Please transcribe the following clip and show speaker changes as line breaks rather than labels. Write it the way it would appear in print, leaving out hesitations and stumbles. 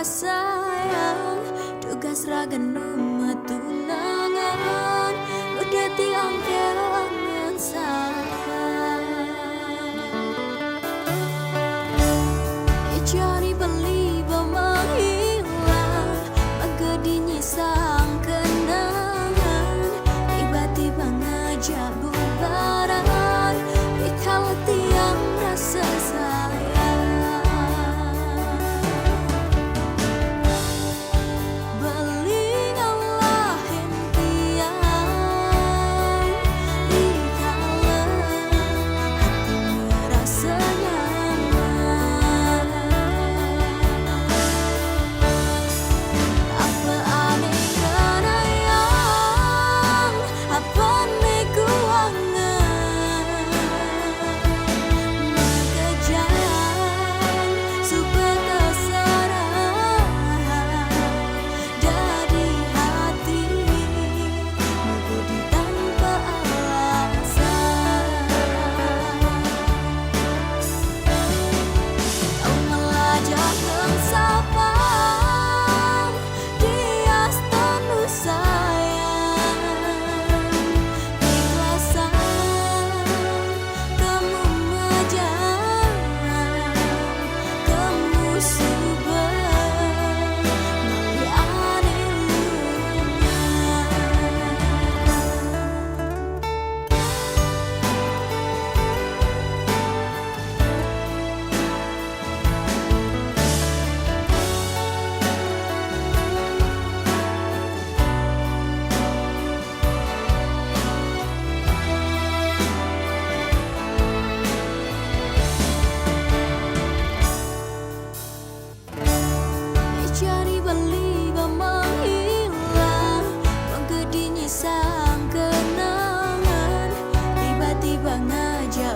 sayang tugas ragan tunangan udah tiang kelangan sayang cari beli menghilang menggedinya sang kenangan tiba-tiba ngajak bubaran ikal tiang rasa sayang beling Allah impian ikal hatinya rasa nyaman apa aneh kenayang apa nekuangan mengejar supaya terserah dari hati menggudi tanpa alasan kau melajak sapam dia tanu sayang ikhlasan kamu mengajar kamu subah melihat ilmunya cari beli menghilang menggedinya sang kenangan tiba-tiba ngajak